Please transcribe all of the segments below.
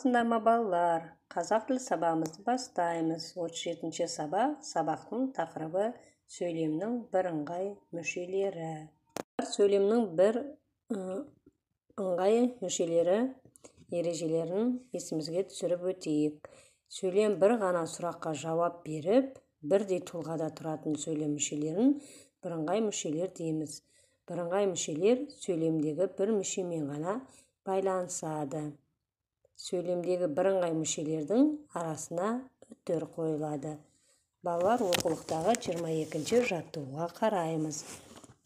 Сындарма балалар, қазақ тіл сабағымызды бастаймыз. 37-ші сабақ, сабақтың тақырыбы сөйлемнің бірыңғай мүшелері. Сөйлемнің бірыңғай мүшелері ережелерін есімізге түсіріп өтейік. Сөйлем бір ғана сұраққа жауап беріп, бірдей тұлғада тұратын сөйлем мүшелерін бірыңғай мүшелер дейміз. Бірыңғай мүшелер сөйлемдегі бір мүшемен ғана байланысады. Сөйлемдегі бірыңғай мүшелердің арасына үтір қойылады. Балалар, оқулықтағы 22-ші жаттығуға қараймыз.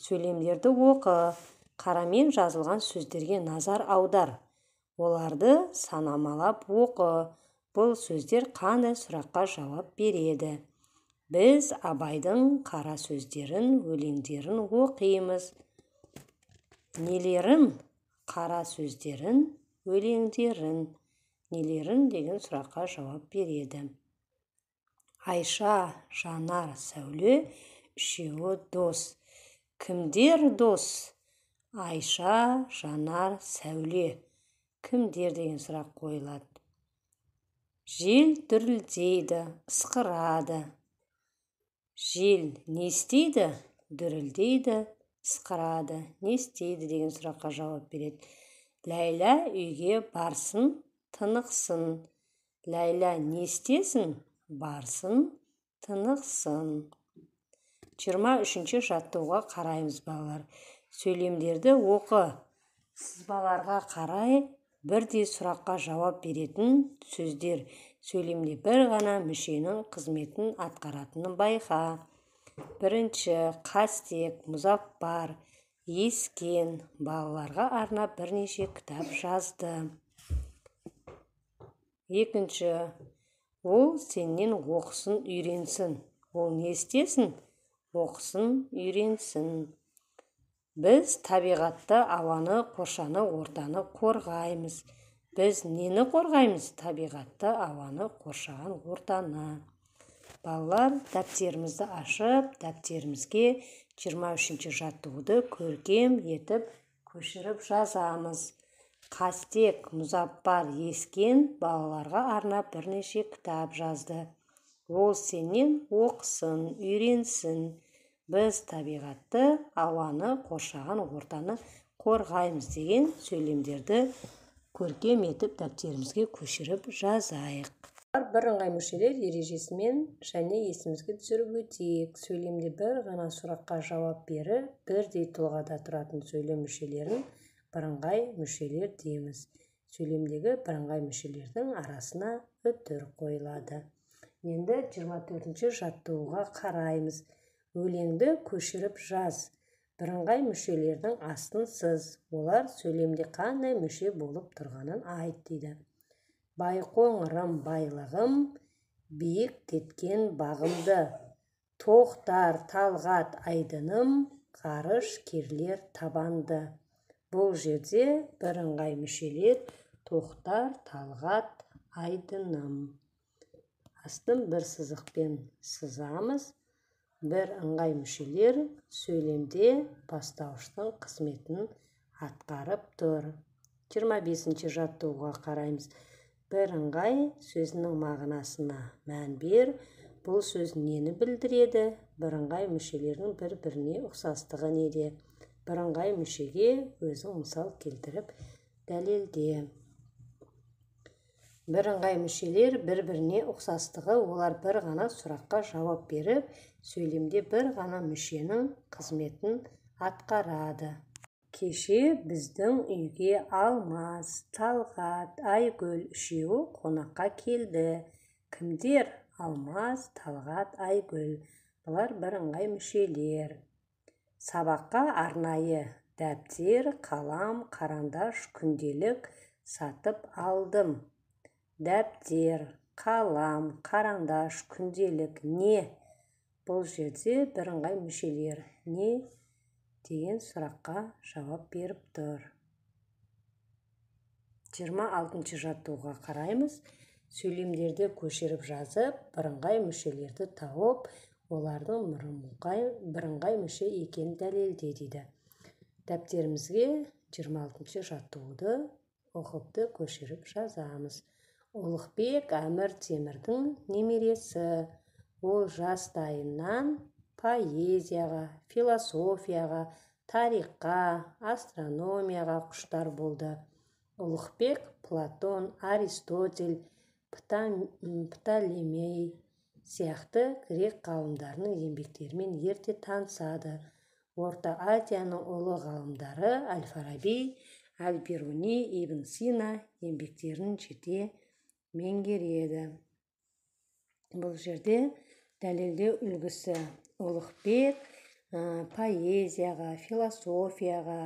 Сөйлемдерді оқы, қарамен жазылған сөздерге назар аудар. Оларды санамалап оқы. Бұл сөздер қандай сұраққа жауап береді? Біз Абайдың қара сөздерін, өлеңдерін оқимыз. Нелерін? Қара сөздерін, өлеңдерін. Нелерін деген сұраққа жауап береді. Айша, Жанар, Сәуле үшеуі дос. Кімдер дос? Айша, Жанар, Сәуле. Кімдер деген сұрақ қойылады. Жел дүрілдейді, ысқырады. Жел не істейді? Дүрілдейді, ысқырады. Не істейді деген сұраққа жауап береді. Ләйла үйге барсын, тынықсын. Ләйла не істесін? Барсын, тынықсын. 23-ші жаттығуға қараймыз, балалар. Сөйлемдерді оқы. Сызбаларға қарай бірдей сұраққа жауап беретін сөздер. Сөйлемде бір ғана мүшенің қызметін атқаратынын байқа. Бірінші, қастек, мұзаппар, ескен. Балаларға арнап бірнеше кітап жазды. Екінші, ол сенен оқысын, үйренсін. Ол не істесін? Оқысын, үйренсін. Біз табиғатты, ауаны, қоршаған ортаны қорғаймыз. Біз нені қорғаймыз? Табиғатты, ауаны, қоршаған ортаны. Балалар, дәптерімізді ашып, дәптерімізге 23-ші жаттығуды көркем етіп көшіріп жазамыз. Қастек, мұзаппар, ескен балаларға арнап бірнеше кітап жазды. Ол сенен оқысын, үйренсін. Біз табиғатты, ауаны, қоршаған ортаны қорғаймыз деген сөйлемдерді көркем етіп дәптерімізге көшіріп жазайық. Бірыңғай мүшелер ережесімен және есімізге түсіріп өтейік. Сөйлемде бір ғана сұраққа жауап беріп, бірдей тұлғада тұратын сөйлем мүшелерін бірыңғай мүшелер дейміз. Сөйлемдегі бірыңғай мүшелердің арасына үтір қойылады. Енді 24-ші жаттығуға қараймыз. Өлеңді көшіріп жаз. Бірыңғай мүшелердің астын сыз. Олар сөйлемде қандай мүше болып тұрғанын айт дейді. Байқоңырым байлығым, биіктеткен бағымды. Тоқтар, Талғат, айдыным, ғарыш керлер табанды. Бұл жерде бірыңғай мүшелер Тоқтар, Талғат, айдыным. Астын бір сызықпен сызамыз. Бірыңғай мүшелер сөйлемде бастауыштың қызметін атқарып тұр. 25-ші жаттығуға қараймыз. Бірыңғай сөзінің мағынасына мән бер. Бұл сөз нені білдіреді? Бірыңғай мүшелердің бір-біріне ұқсастығы неде? Бірыңғай мүшеге өзің мысал келтіріп дәлелде. Бірыңғай мүшелер бір-біріне ұқсастығы, олар бір ғана сұраққа жауап беріп, сөйлемде бір ғана мүшенің қызметін атқарады. Кеше біздің үйге Алмас, Талғат, Айгүл үшеуі қонаққа келді. Кімдер? Алмас, Талғат, Айгүл. Бұлар бірыңғай мүшелер. Сабаққа арнайы дәптер, қалам, қарандаш, күнделік сатып алдым. Дәптер, қалам, қарандаш, күнделік не? Бұл жерде бірыңғай мүшелер не деген сұраққа жауап беріп тұр. 26-ші жаттығуға қараймыз. Сөйлемдерді көшіріп жазып, бірыңғай мүшелерді тауып, олардың бірыңғай мүше екенін дәлелде дейді. Дәптерімізге 26-ші жаттығуды оқыпты көшіріп жазамыз. ұлықбек әмір темірдің немересі. Ол жастайынан поэзияға, философияға, тарихқа, астрономияға құштар болды. Ұлықбек Платон, Аристотель, Птолемей сияқты грек ғалымдарының еңбектерімен ерте танысады. Орта Азияның ұлы ғалымдары Әл-Фараби, Әл-Бируни, Ибн Сина еңбектерін жете меңгереді. Бұл жерде дәлелдеу үлгісі: ұлықбек поэзияға, философияға,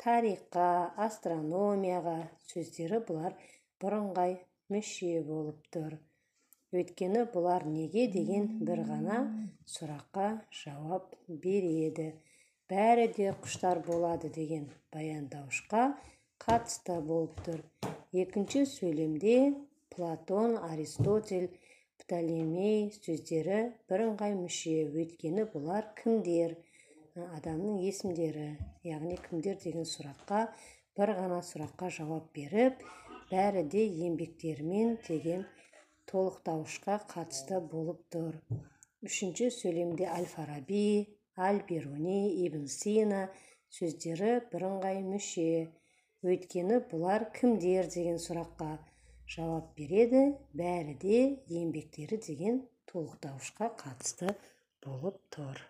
тарихқа, астрономияға сөздері бұлар бірыңғай мүше болып тұр. Өйткені бұлар неге деген бір ғана сұраққа жауап береді. Бәрі де құштар болады деген баяндаушқа қатысты болып тұр. Екінші сөйлемде Платон, Аристотель, Птолемей сөздері бірыңғай мүше. Өйткені бұлар кімдер? Адамның есімдері. Яғни кімдер деген сұраққа бір ғана сұраққа жауап беріп, бәрі де еңбектерімен деген толықтауышқа қатысты болып тұр. Үшінші сөйлемде Әл-Фараби, Әл-Бируни, Ибн Сина сөздері бірыңғай мүше. Өйткені бұлар кімдер деген сұраққа жауап береді, бәрі де еңбектері деген толықтауышқа қатысты болып тұр.